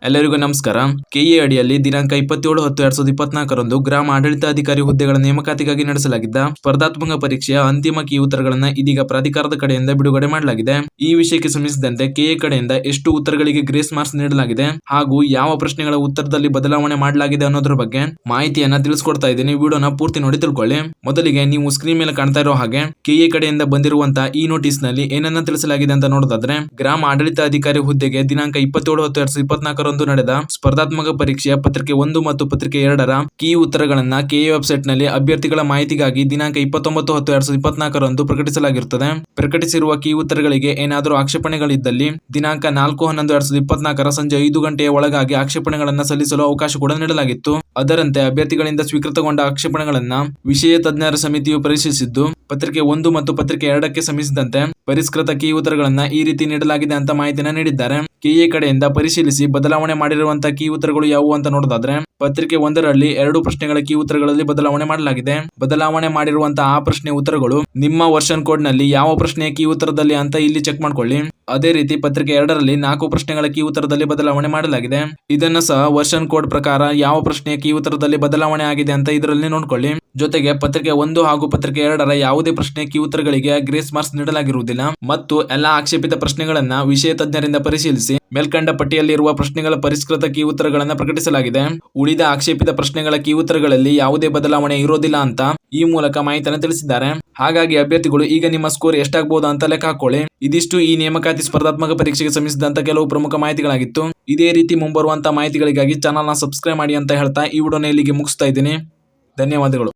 ಎಲ್ಲರಿಗೂ ನಮಸ್ಕಾರ. ಕೆಎ ಅಡಿಯಲ್ಲಿ ದಿನಾಂಕ 27/10/2024ರಂದು ಗ್ರಾಮ ಆಡಳಿತಾಧಿಕಾರಿ ಹುದ್ದೆಗಳ ನೇಮಕಾತಿಗಾಗಿ ನಡೆಸಲಾಗಿದ್ದ ಸ್ಪರ್ಧಾತ್ಮಕ ಪರೀಕ್ಷೆಯ ಅಂತಿಮ ಕೀ ಉತ್ತರಗಳನ್ನು ಇದೀಗ ಪ್ರಾಧಿಕಾರದ ಕಡೆಯಿಂದ ಬಿಡುಗಡೆ ಮಾಡಲಾಗಿದೆ. ಈ ವಿಷಯಕ್ಕೆ ಸಂಬಂಧಿಸಿದಂತೆ ಕೆಎ ಕಡೆಯಿಂದ ಎಷ್ಟು ಉತ್ತರಗಳಿಗೆ ಗ್ರೇಸ್ ಮಾರ್ಕ್ಸ್ ನೀಡಲಾಗಿದೆ ಹಾಗೂ ಯಾವ ಪ್ರಶ್ನೆಗಳ ಉತ್ತರದಲ್ಲಿ ಬದಲಾವಣೆ ಮಾಡಲಾಗಿದೆ ಅನ್ನೋದ್ರ ಬಗ್ಗೆ ಮಾಹಿತಿಯನ್ನ ತಿಳಿಸ್ಕೊಡ್ತಾ ಇದ್ದೀನಿ. ವಿಡಿಯೋನ ಪೂರ್ತಿ ನೋಡಿ ತಿಳ್ಕೊಳ್ಳಿ. ಮೊದಲಿಗೆ ನೀವು ಸ್ಕ್ರೀನ್ ಮೇಲೆ ಕಾಣ್ತಾ ಇರೋ ಹಾಗೆ ಕೆಎ ಕಡೆಯಿಂದ ಬಂದಿರುವಂತಹ ಈ ನೋಟಿಸ್ ನಲ್ಲಿ ಏನನ್ನ ತಿಳಿಸಲಾಗಿದೆ ಅಂತ ನೋಡೋದಾದ್ರೆ, ಗ್ರಾಮ ಆಡಳಿತಾಧಿಕಾರಿ ಹುದ್ದೆಗೆ ದಿನಾಂಕ 27/10/2024 ನಡೆದ ಸ್ಪರ್ಧಾತ್ಮಕ ಪರೀಕ್ಷೆಯ ಪತ್ರಿಕೆ 1 ಮತ್ತು ಪತ್ರಿಕೆ 2ರ ಕೀ ಉತ್ತರಗಳನ್ನ ಕೆಎ ವೆಬ್ಸೈಟ್ ನಲ್ಲಿ ಅಭ್ಯರ್ಥಿಗಳ ಮಾಹಿತಿಗಾಗಿ ದಿನಾಂಕ 29/10/2024 ಪ್ರಕಟಿಸಲಾಗಿರುತ್ತದೆ. ಪ್ರಕಟಿಸಿರುವ ಕೀ ಉತ್ತರಗಳಿಗೆ ಏನಾದರೂ ಆಕ್ಷೇಪಣೆಗಳಿದ್ದಲ್ಲಿ ದಿನಾಂಕ 4/11/2024 ಸಂಜೆ 5 ಗಂಟೆಯ ಒಳಗಾಗಿ ಆಕ್ಷೇಪಣೆಗಳನ್ನು ಸಲ್ಲಿಸಲು ಅವಕಾಶ ಕೂಡ ನೀಡಲಾಗಿತ್ತು. ಅದರಂತೆ ಅಭ್ಯರ್ಥಿಗಳಿಂದ ಸ್ವೀಕೃತಗೊಂಡ ಆಕ್ಷೇಪಣೆಗಳನ್ನ ವಿಷಯ ತಜ್ಞರ ಸಮಿತಿಯು ಪರಿಶೀಲಿಸಿದ್ದು, ಪತ್ರಿಕೆ 1 ಮತ್ತು ಪತ್ರಿಕೆ 2ಕ್ಕೆ ಸಂಬಂಧಿಸಿದಂತೆ ಪರಿಷ್ಕೃತ ಕೀ ಉತ್ತರಗಳನ್ನ ಈ ರೀತಿ ನೀಡಲಾಗಿದೆ ಅಂತ ಮಾಹಿತಿನ ನೀಡಿದ್ದಾರೆ. ಕೆಎ ಕಡೆಯಿಂದ ಪರಿಶೀಲಿಸಿ ಬದಲಾವಣೆ ಮಾಡಿರುವಂತಹ ಕೀ ಉತ್ತರಗಳು ಯಾವುವು ಅಂತ ನೋಡೋದಾದ್ರೆ, ಪತ್ರಿಕೆ 1ರಲ್ಲಿ 2 ಪ್ರಶ್ನೆಗಳ ಕೀ ಉತ್ತರಗಳಲ್ಲಿ ಬದಲಾವಣೆ ಮಾಡಲಾಗಿದೆ. ಬದಲಾವಣೆ ಮಾಡಿರುವಂತಹ ಆ ಪ್ರಶ್ನೆ ಉತ್ತರಗಳು ನಿಮ್ಮ ವರ್ಷನ್ ಕೋಡ್ ನಲ್ಲಿ ಯಾವ ಪ್ರಶ್ನೆಯ ಕೀ ಉತ್ತರದಲ್ಲಿ ಅಂತ ಇಲ್ಲಿ ಚೆಕ್ ಮಾಡ್ಕೊಳ್ಳಿ. ಅದೇ ರೀತಿ ಪತ್ರಿಕೆ 2ರಲ್ಲಿ 4 ಪ್ರಶ್ನೆಗಳ ಕೀ ಉತ್ತರದಲ್ಲಿ ಬದಲಾವಣೆ ಮಾಡಲಾಗಿದೆ. ಇದನ್ನ ಸಹ ವರ್ಷನ್ ಕೋಡ್ ಪ್ರಕಾರ ಯಾವ ಪ್ರಶ್ನೆಯ ಕೀ ಉತ್ತರದಲ್ಲಿ ಬದಲಾವಣೆ ಆಗಿದೆ ಅಂತ ಇದರಲ್ಲಿ ನೋಡ್ಕೊಳ್ಳಿ. ಜೊತೆಗೆ ಪತ್ರಿಕೆ 1 ಹಾಗೂ ಪತ್ರಿಕೆ 2ರ ಯಾವುದೇ ಪ್ರಶ್ನೆ ಕೀ ಉತ್ತರಗಳಿಗೆ ಗ್ರೇಸ್ ಮಾರ್ಕ್ಸ್ ನೀಡಲಾಗಿರುವುದಿಲ್ಲ ಮತ್ತು ಎಲ್ಲಾ ಆಕ್ಷೇಪಿತ ಪ್ರಶ್ನೆಗಳನ್ನ ವಿಷಯ ತಜ್ಞರಿಂದ ಪರಿಶೀಲಿಸಿ ಮೇಲ್ಕಂಡ ಪಟ್ಟಿಯಲ್ಲಿರುವ ಪ್ರಶ್ನೆಗಳ ಪರಿಷ್ಕೃತ ಕೀ ಉತ್ತರಗಳನ್ನು ಪ್ರಕಟಿಸಲಾಗಿದೆ. ಉಳಿದ ಆಕ್ಷೇಪಿತ ಪ್ರಶ್ನೆಗಳ ಕೀ ಉತ್ತರಗಳಲ್ಲಿ ಯಾವುದೇ ಬದಲಾವಣೆ ಇರೋದಿಲ್ಲ ಅಂತ ಈ ಮೂಲಕ ಮಾಹಿತಿಯನ್ನು ತಿಳಿಸಿದ್ದಾರೆ. ಹಾಗಾಗಿ ಅಭ್ಯರ್ಥಿಗಳು ಈಗ ನಿಮ್ಮ ಸ್ಕೋರ್ ಎಷ್ಟಾಗಬಹುದು ಅಂತ ಲೆಕ್ಕ ಹಾಕೊಳ್ಳಿ. ಇದಿಷ್ಟು ಈ ನೇಮಕಾತಿ ಸ್ಪರ್ಧಾತ್ಮಕ ಪರೀಕ್ಷೆಗೆ ಸಂಬಂಧಿಸಿದಂತ ಕೆಲವು ಪ್ರಮುಖ ಮಾಹಿತಿಗಳಾಗಿತ್ತು. ಇದೇ ರೀತಿ ಮುಂಬರುವಂತಹ ಮಾಹಿತಿಗಳಿಗಾಗಿ ಚಾನಲ್ನ ಸಬ್ಸ್ಕ್ರೈಬ್ ಮಾಡಿ ಅಂತ ಹೇಳ್ತಾ ಈ ವಿಡಿಯೋನ ಇಲ್ಲಿಗೆ ಮುಗಿಸ್ತಾ ಇದ್ದೀನಿ. ಧನ್ಯವಾದಗಳು.